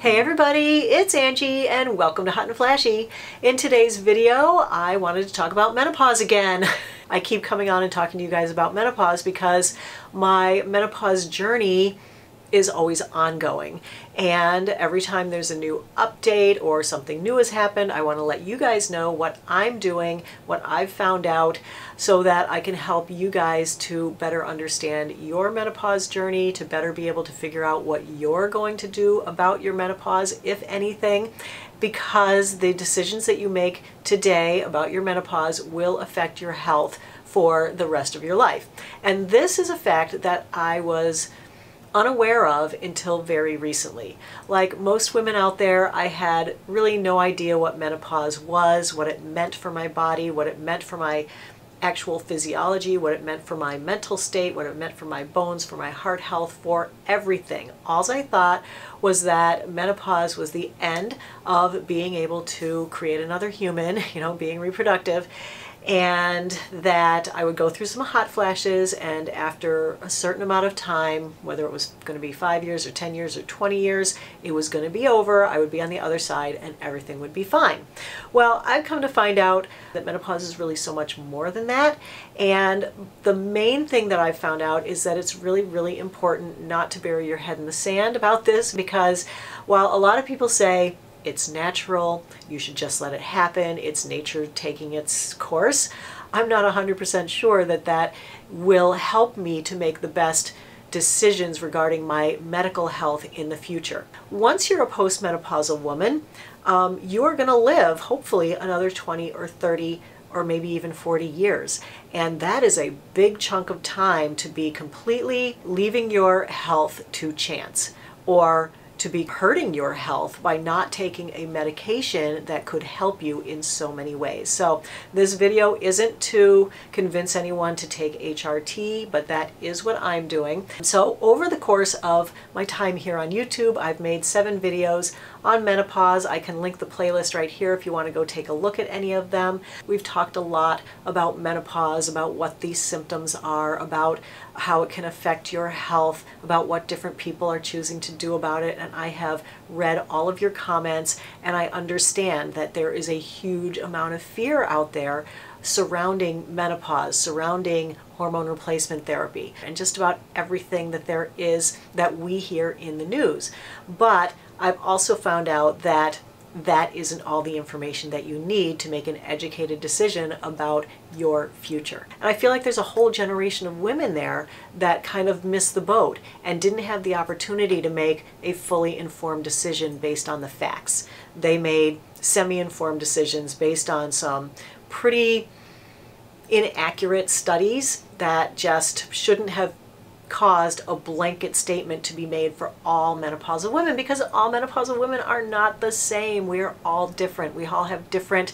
Hey everybody, it's Angie and welcome to Hot and Flashy. In today's video, I wanted to talk about menopause again. I keep coming on and talking to you guys about menopause because my menopause journey is always ongoing. And every time there's a new update or something new has happened, I want to let you guys know what I'm doing, what I've found out, so that I can help you guys to better understand your menopause journey, to better be able to figure out what you're going to do about your menopause, if anything, because the decisions that you make today about your menopause will affect your health for the rest of your life. And this is a fact that I was unaware of until very recently. Like most women out there, I had really no idea what menopause was, what it meant for my body, what it meant for my actual physiology, what it meant for my mental state, what it meant for my bones, for my heart health, for everything. All I thought was that menopause was the end of being able to create another human, being reproductive, and that I would go through some hot flashes, and after a certain amount of time, whether it was going to be 5 years or 10 years or 20 years, it was going to be over. I would be on the other side and everything would be fine. Well, I've come to find out that menopause is really so much more than that. And the main thing that I've found out is that it's really, really important not to bury your head in the sand about this, because while a lot of people say, it's natural, you should just let it happen, it's nature taking its course, I'm not 100% sure that that will help me to make the best decisions regarding my medical health in the future. Once you're a postmenopausal woman, you're going to live hopefully another 20 or 30 or maybe even 40 years. And that is a big chunk of time to be completely leaving your health to chance, or to be hurting your health by not taking a medication that could help you in so many ways. So this video isn't to convince anyone to take HRT, but that is what I'm doing. So over the course of my time here on YouTube, I've made 7 videos on menopause. I can link the playlist right here if you want to go take a look at any of them. We've talked a lot about menopause, about what these symptoms are, about how it can affect your health, about what different people are choosing to do about it. And I have read all of your comments, and I understand that there is a huge amount of fear out there surrounding menopause, surrounding hormone replacement therapy, and just about everything that there is that we hear in the news. But I've also found out that that isn't all the information that you need to make an educated decision about your future. And I feel like there's a whole generation of women there that kind of missed the boat and didn't have the opportunity to make a fully informed decision based on the facts. They made semi-informed decisions based on some pretty inaccurate studies that just shouldn't have caused a blanket statement to be made for all menopausal women, because all menopausal women are not the same. We are all different. We all have different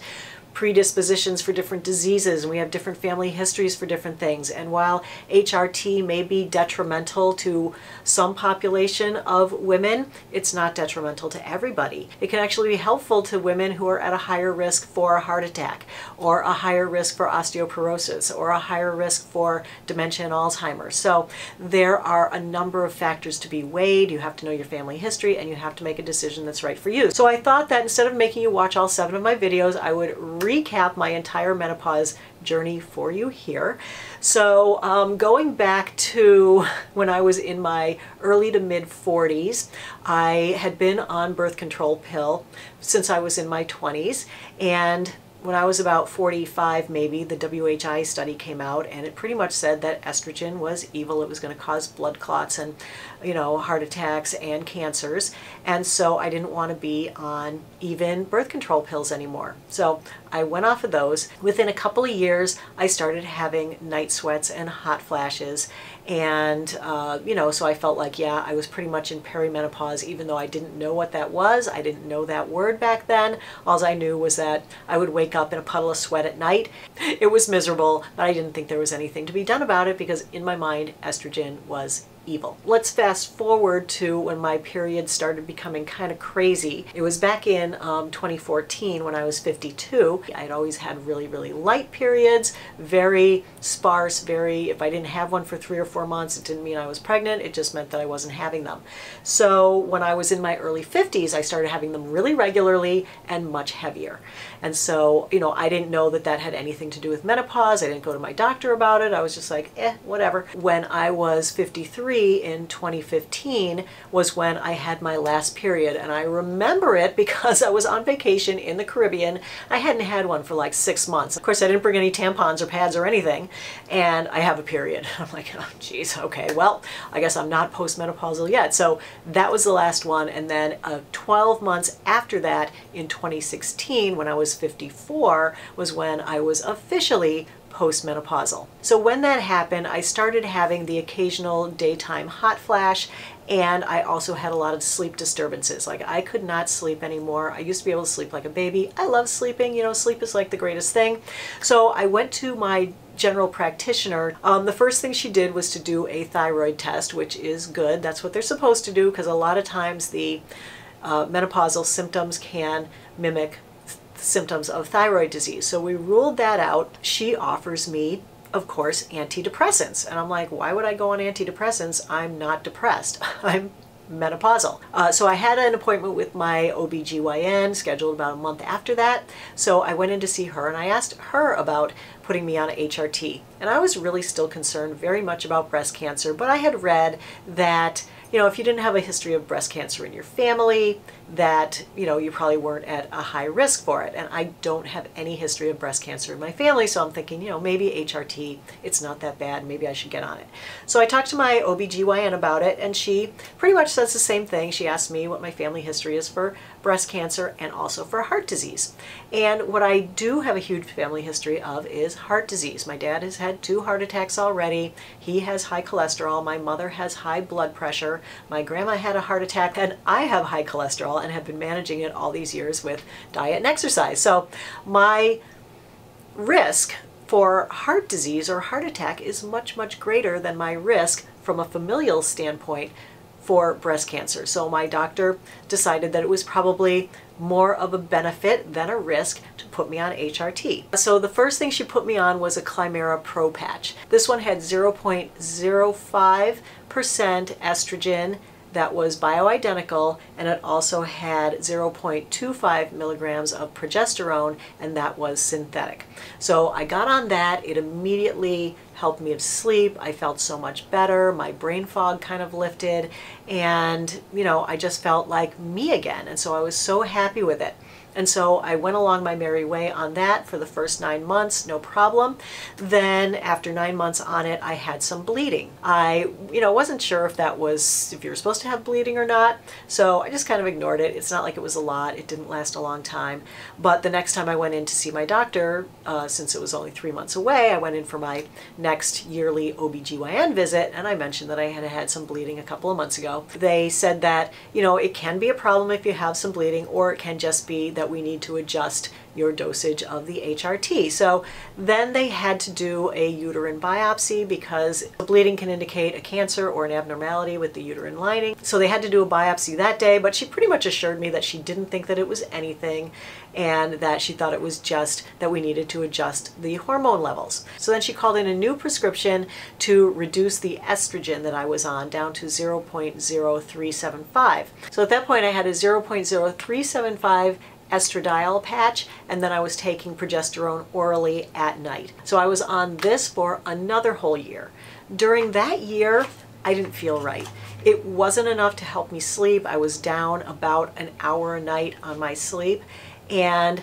predispositions for different diseases, and we have different family histories for different things. And while HRT may be detrimental to some population of women, it's not detrimental to everybody. It can actually be helpful to women who are at a higher risk for a heart attack, or a higher risk for osteoporosis, or a higher risk for dementia and Alzheimer's. So there are a number of factors to be weighed. You have to know your family history, and you have to make a decision that's right for you. So I thought that instead of making you watch all 7 of my videos, I would recap my entire menopause journey for you here. So going back to when I was in my early to mid 40s, I had been on birth control pill since I was in my 20s, and when I was about 45 maybe, the WHI study came out, and it pretty much said that estrogen was evil. It was going to cause blood clots and, heart attacks and cancers. And so I didn't want to be on even birth control pills anymore. So I went off of those. Within a couple of years, I started having night sweats and hot flashes. And, so I felt like, yeah, I was pretty much in perimenopause, even though I didn't know what that was. I didn't know that word back then. All I knew was that I would wake up in a puddle of sweat at night. It was miserable, but I didn't think there was anything to be done about it, because in my mind, estrogen was evil. Let's fast forward to when my period started becoming kind of crazy. It was back in 2014 when I was 52. I'd always had really, really light periods, very sparse, if I didn't have one for 3 or 4 months, it didn't mean I was pregnant, it just meant that I wasn't having them. So when I was in my early 50s, I started having them really regularly and much heavier. And so, you know, I didn't know that that had anything to do with menopause. I didn't go to my doctor about it. I was just like, whatever. When I was 53 in 2015 was when I had my last period. And I remember it because I was on vacation in the Caribbean. I hadn't had one for like 6 months. Of course, I didn't bring any tampons or pads or anything. And I have a period. I'm like, oh, geez, okay, well, I guess I'm not postmenopausal yet. So that was the last one. And then 12 months after that, in 2016, when I was 54, was when I was officially postmenopausal. So when that happened, I started having the occasional daytime hot flash, and I also had a lot of sleep disturbances. Like, I could not sleep anymore. I used to be able to sleep like a baby. I love sleeping, you know, sleep is like the greatest thing. So I went to my general practitioner. The first thing she did was to do a thyroid test, which is good. That's what they're supposed to do, because a lot of times the menopausal symptoms can mimic symptoms of thyroid disease. So we ruled that out. She offers me, of course, antidepressants. And I'm like, why would I go on antidepressants? I'm not depressed. I'm menopausal. So I had an appointment with my OBGYN scheduled about a month after that. So I went in to see her and I asked her about putting me on HRT. And I was really still concerned very much about breast cancer, but I had read that, you know, if you didn't have a history of breast cancer in your family, that, you know, you probably weren't at a high risk for it. And I don't have any history of breast cancer in my family, so I'm thinking, you know, maybe HRT, it's not that bad, maybe I should get on it. So I talked to my OBGYN about it, and she pretty much says the same thing. She asked me what my family history is for breast cancer and also for heart disease. And what I do have a huge family history of is heart disease. My dad has had 2 heart attacks already. He has high cholesterol. My mother has high blood pressure. My grandma had a heart attack, and I have high cholesterol and have been managing it all these years with diet and exercise. So my risk for heart disease or heart attack is much, much greater than my risk from a familial standpoint for breast cancer. So my doctor decided that it was probably more of a benefit than a risk to put me on HRT. So the first thing she put me on was a Climera Pro patch. This one had 0.05% estrogen that was bioidentical, and it also had 0.25 milligrams of progesterone, and that was synthetic. So I got on that. It immediately helped me to sleep. I felt so much better. My brain fog kind of lifted, and, you know, I just felt like me again. And so I was so happy with it. And so I went along my merry way on that for the first 9 months, no problem. Then after 9 months on it, I had some bleeding. I, wasn't sure if that was, if you were supposed to have bleeding or not. So I just kind of ignored it. It's not like it was a lot. It didn't last a long time. But the next time I went in to see my doctor, since it was only 3 months away, I went in for my next yearly OBGYN visit, and I mentioned that I had had some bleeding a couple of months ago. They said that, it can be a problem if you have some bleeding, or it can just be that we need to adjust your dosage of the HRT. So then they had to do a uterine biopsy because bleeding can indicate a cancer or an abnormality with the uterine lining. So they had to do a biopsy that day, but she pretty much assured me that she didn't think that it was anything and that she thought it was just that we needed to adjust the hormone levels. So then she called in a new prescription to reduce the estrogen that I was on down to 0.0375. So at that point I had a 0.0375 estradiol patch, and then I was taking progesterone orally at night. So I was on this for another whole year. During that year, I didn't feel right. It wasn't enough to help me sleep. I was down about an hour a night on my sleep, and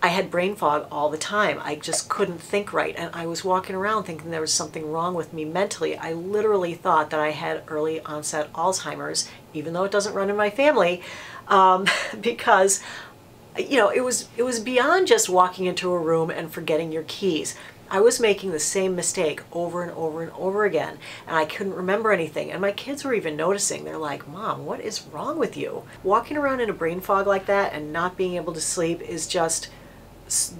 I had brain fog all the time. I just couldn't think right, and I was walking around thinking there was something wrong with me mentally. I literally thought that I had early onset Alzheimer's, even though it doesn't run in my family, because it was beyond just walking into a room and forgetting your keys. I was making the same mistake over and over and over again, and I couldn't remember anything. And my kids were even noticing. They're like, "Mom, what is wrong with you?" Walking around in a brain fog like that and not being able to sleep is just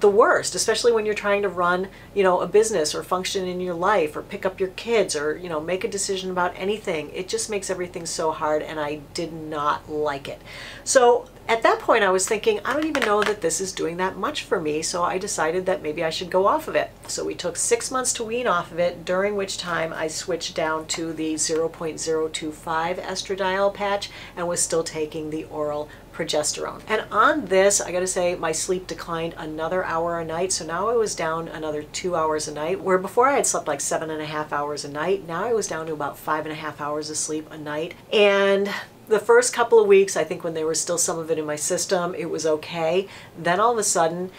the worst, especially when you're trying to run, a business or function in your life or pick up your kids or, make a decision about anything. It just makes everything so hard, and I did not like it. So at that point I was thinking, I don't even know that this is doing that much for me, so I decided that maybe I should go off of it. So we took 6 months to wean off of it, during which time I switched down to the 0.025 estradiol patch and was still taking the oral progesterone. And on this, I gotta say, my sleep declined another hour a night. So now I was down another 2 hours a night, where before I had slept like 7.5 hours a night. Now I was down to about 5.5 hours of sleep a night. And the first couple of weeks, I think when there was still some of it in my system, it was okay. Then all of a sudden,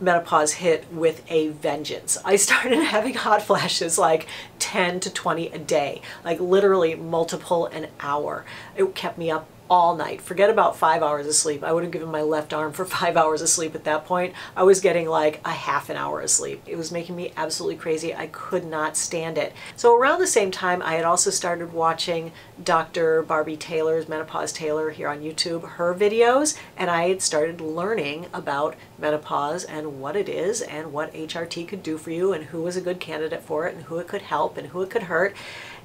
menopause hit with a vengeance. I started having hot flashes like 10 to 20 a day, like literally multiple an hour. It kept me up all night. Forget about 5 hours of sleep. I would have given my left arm for 5 hours of sleep at that point. I was getting like a half an hour of sleep. It was making me absolutely crazy. I could not stand it. So around the same time, I had also started watching Dr. Barbie Taylor's, Menopause Taylor here on YouTube, her videos, and I had started learning about menopause and what it is and what HRT could do for you and who was a good candidate for it and who it could help and who it could hurt.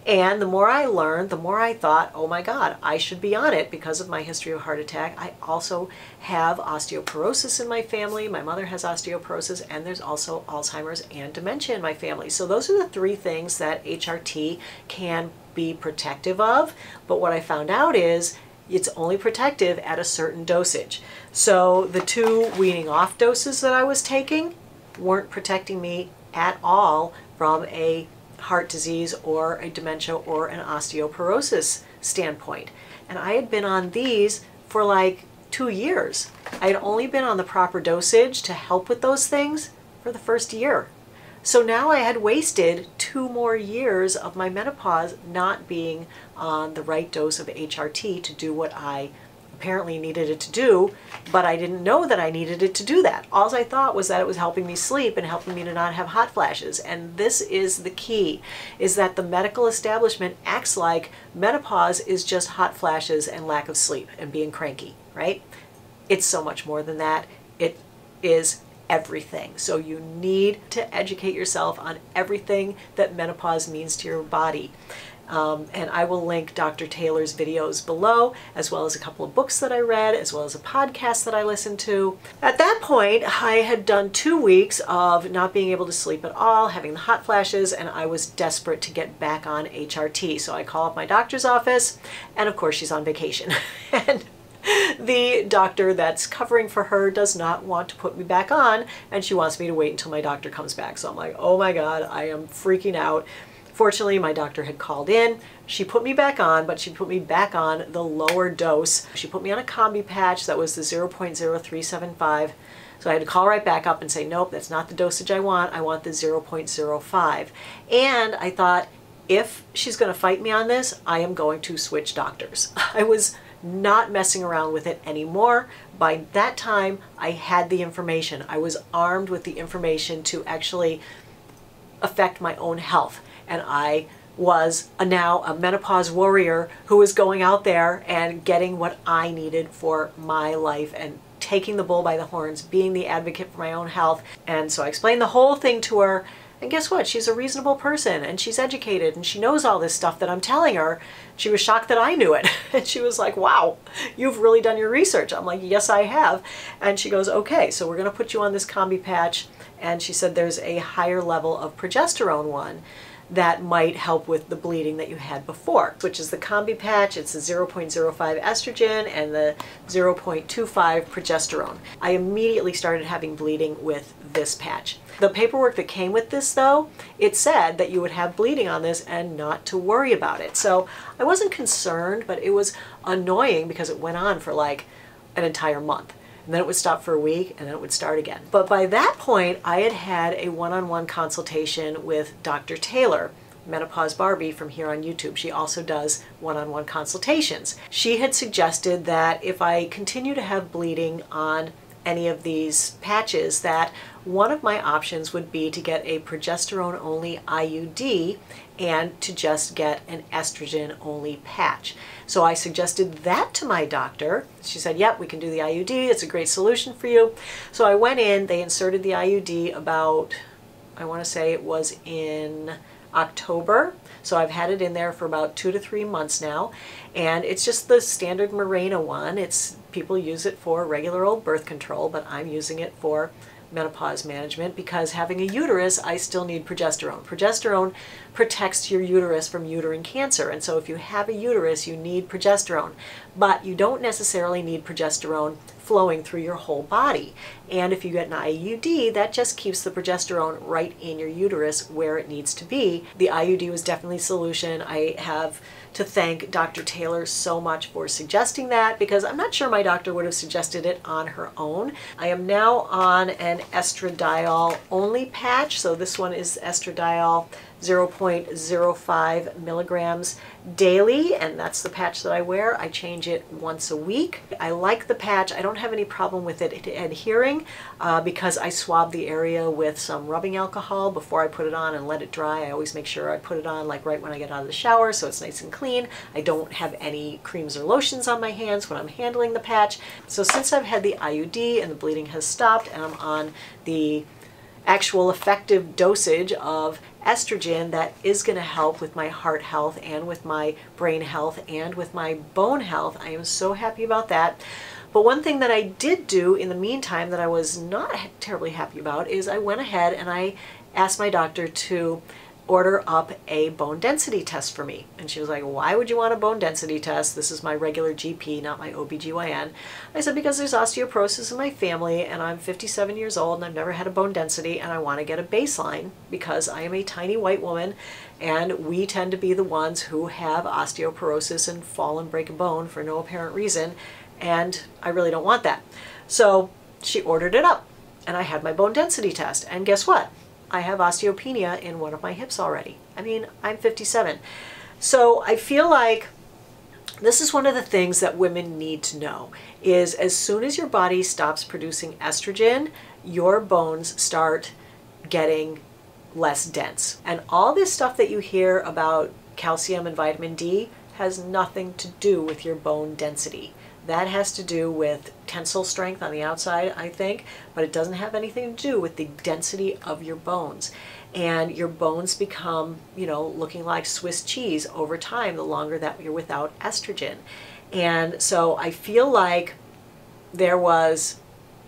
And the more I learned, the more I thought, oh my God, I should be on it because of my history of heart attack. I also have osteoporosis in my family. My mother has osteoporosis, and there's also Alzheimer's and dementia in my family. So those are the three things that HRT can be protective of. But what I found out is it's only protective at a certain dosage. So the 2 weaning off doses that I was taking weren't protecting me at all from a heart disease or a dementia or an osteoporosis standpoint. And I had been on these for like 2 years. I had only been on the proper dosage to help with those things for the first year. So now I had wasted 2 more years of my menopause not being on the right dose of HRT to do what I apparently needed it to do, but I didn't know that I needed it to do that. All I thought was that it was helping me sleep and helping me to not have hot flashes. And this is the key, is that the medical establishment acts like menopause is just hot flashes and lack of sleep and being cranky, right? It's so much more than that. It is everything. So you need to educate yourself on everything that menopause means to your body. And I will link Dr. Taylor's videos below, as well as a couple of books that I read, as well as a podcast that I listened to. At that point, I had done 2 weeks of not being able to sleep at all, having the hot flashes, and I was desperate to get back on HRT. So I call up my doctor's office, and of course she's on vacation. And the doctor that's covering for her does not want to put me back on, and she wants me to wait until my doctor comes back. So I'm like, oh my God, I am freaking out. Fortunately, my doctor had called in. She put me back on, but she put me back on the lower dose. She put me on a combi patch that was the 0.0375. So I had to call right back up and say, nope, that's not the dosage I want. I want the 0.05. And I thought, if she's going to fight me on this, I am going to switch doctors. I was not messing around with it anymore. By that time, I had the information. I was armed with the information to actually affect my own health. And I was now a menopause warrior who was going out there and getting what I needed for my life and taking the bull by the horns, being the advocate for my own health. And so I explained the whole thing to her. And guess what? She's a reasonable person and she's educated and she knows all this stuff that I'm telling her. She was shocked that I knew it. And she was like, wow, you've really done your research. I'm like, yes, I have. And she goes, okay, so we're going to put you on this combi patch. And she said there's a higher level of progesterone one that might help with the bleeding that you had before, which is the combi patch. It's the 0.05 estrogen and the 0.25 progesterone. I immediately started having bleeding with this patch. The paperwork that came with this, though, it said that you would have bleeding on this and not to worry about it. So I wasn't concerned, but it was annoying because it went on for like an entire month. And then it would stop for a week and then it would start again. But by that point, I had had a one-on-one consultation with Dr. Taylor, Menopause Barbie from here on YouTube. She also does one-on-one consultations. She had suggested that if I continue to have bleeding on any of these patches, that one of my options would be to get a progesterone-only IUD and to just get an estrogen only patch. So I suggested that to my doctor. She said, yep, we can do the IUD. It's a great solution for you. So I went in, they inserted the IUD about, I want to say it was in October. So I've had it in there for about 2 to 3 months now. And it's just the standard Mirena one. People use it for regular old birth control, but I'm using it for menopause management because having a uterus, I still need progesterone. Progesterone protects your uterus from uterine cancer. And so if you have a uterus, you need progesterone, but you don't necessarily need progesterone flowing through your whole body. And if you get an IUD, that just keeps the progesterone right in your uterus where it needs to be. The IUD was definitely a solution. I have to thank Dr. Taylor so much for suggesting that because I'm not sure my doctor would have suggested it on her own. I am now on an estradiol only patch. So this one is estradiol 0.05 milligrams daily, and that's the patch that I wear. I change it once a week. I like the patch. I don't have any problem with it adhering because I swab the area with some rubbing alcohol before I put it on and let it dry. I always make sure I put it on like right when I get out of the shower so it's nice and clean. I don't have any creams or lotions on my hands when I'm handling the patch. So since I've had the IUD and the bleeding has stopped and I'm on the actual effective dosage of estrogen that is going to help with my heart health and with my brain health and with my bone health, I am so happy about that. But one thing that I did do in the meantime that I was not terribly happy about is I went ahead and I asked my doctor to order up a bone density test for me. And she was like, why would you want a bone density test? This is my regular GP, not my OBGYN. I said, because there's osteoporosis in my family and I'm 57 years old and I've never had a bone density and I want to get a baseline because I am a tiny white woman and we tend to be the ones who have osteoporosis and fall and break a bone for no apparent reason, and I really don't want that. So she ordered it up and I had my bone density test, and guess what? I have osteopenia in one of my hips already. I mean, I'm 57. So I feel like this is one of the things that women need to know is as soon as your body stops producing estrogen, your bones start getting less dense. And all this stuff that you hear about calcium and vitamin D has nothing to do with your bone density. That has to do with tensile strength on the outside, I think, but it doesn't have anything to do with the density of your bones. And your bones become, you know, looking like Swiss cheese over time the longer that you're without estrogen. And so I feel like there was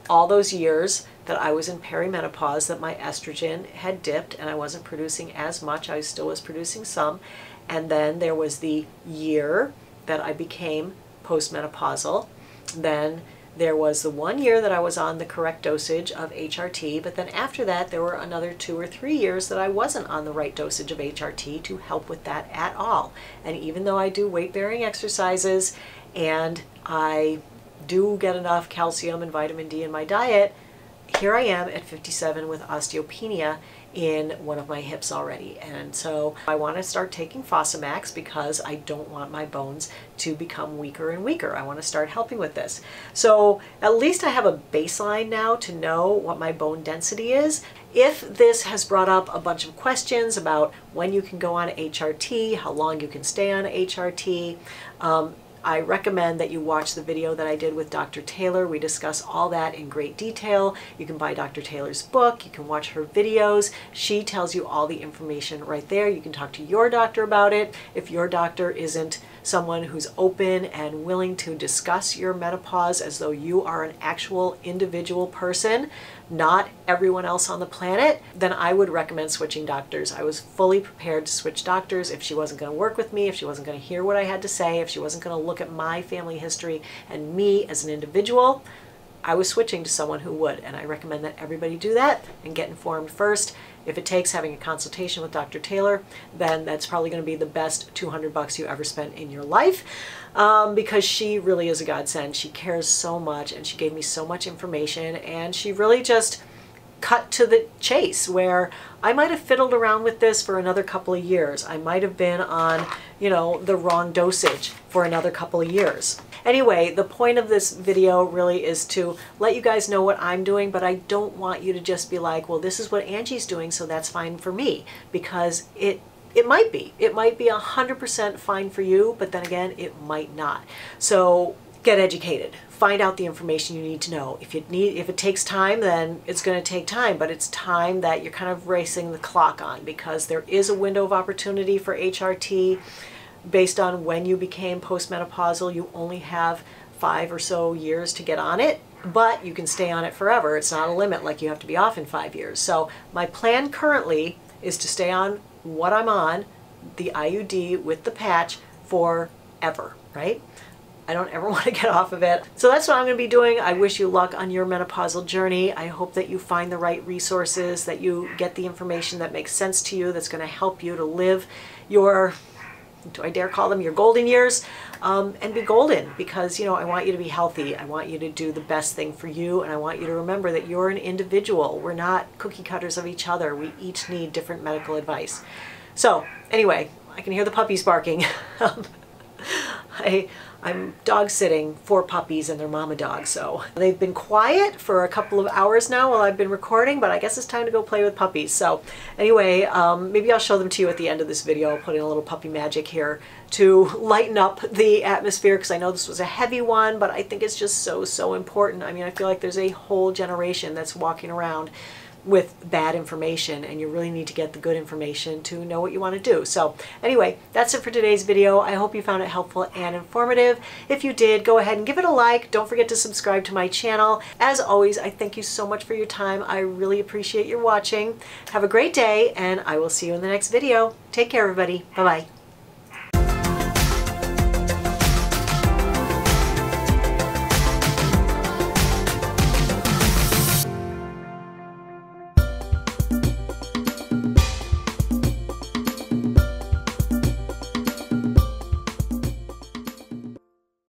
all those years that I was in perimenopause that my estrogen had dipped and I wasn't producing as much. I still was producing some. And then there was the year that I became postmenopausal. Then there was the 1 year that I was on the correct dosage of HRT, but then after that there were another 2 or 3 years that I wasn't on the right dosage of HRT to help with that at all. And even though I do weight-bearing exercises and I do get enough calcium and vitamin D in my diet, here I am at 57 with osteopenia in one of my hips already. And so I want to start taking Fosamax because I don't want my bones to become weaker and weaker. I want to start helping with this. So at least I have a baseline now to know what my bone density is. If this has brought up a bunch of questions about when you can go on HRT, how long you can stay on HRT, I recommend that you watch the video that I did with Dr. Taylor. We discuss all that in great detail. You can buy Dr. Taylor's book. You can watch her videos. She tells you all the information right there. You can talk to your doctor about it. If your doctor isn't someone who's open and willing to discuss your menopause as though you are an actual individual person, not everyone else on the planet, then I would recommend switching doctors. I was fully prepared to switch doctors if she wasn't going to work with me, if she wasn't going to hear what I had to say, if she wasn't going to look at my family history and me as an individual. I was switching to someone who would, and I recommend that everybody do that and get informed first. If it takes having a consultation with Dr. Taylor, then that's probably going to be the best $200 you ever spent in your life, because she really is a godsend. She cares so much and she gave me so much information, and she really just cut to the chase, where I might have fiddled around with this for another couple of years. I might have been on, you know, the wrong dosage for another couple of years. Anyway, the point of this video really is to let you guys know what I'm doing, but I don't want you to just be like, well, this is what Angie's doing, so that's fine for me, because it it might be. It might be 100% fine for you, but then again, it might not. So get educated. Find out the information you need to know. If it takes time, then it's going to take time, but it's time that you're kind of racing the clock on, because there is a window of opportunity for HRT based on when you became postmenopausal. You only have 5 or so years to get on it, but you can stay on it forever. It's not a limit like you have to be off in 5 years. So my plan currently is to stay on what I'm on, the IUD with the patch, forever, right? I don't ever want to get off of it. So that's what I'm going to be doing. I wish you luck on your menopausal journey. I hope that you find the right resources, that you get the information that makes sense to you, that's going to help you to live your, do I dare call them your golden years, and be golden, because, you know, I want you to be healthy. I want you to do the best thing for you, and I want you to remember that you're an individual. We're not cookie cutters of each other. We each need different medical advice. So anyway, I can hear the puppies barking. I'm dog sitting 4 puppies and their mama dog, so they've been quiet for a couple of hours now while I've been recording, but I guess it's time to go play with puppies. So anyway, maybe I'll show them to you at the end of this video. I'll put in a little puppy magic here to lighten up the atmosphere, because I know this was a heavy one, but I think it's just so important. I mean, I feel like there's a whole generation that's walking around with bad information, and you really need to get the good information to know what you want to do. So anyway, that's it for today's video. I hope you found it helpful and informative. If you did, go ahead and give it a like. Don't forget to subscribe to my channel. As always, I thank you so much for your time. I really appreciate your watching. Have a great day, and I will see you in the next video. Take care, everybody. Bye-bye.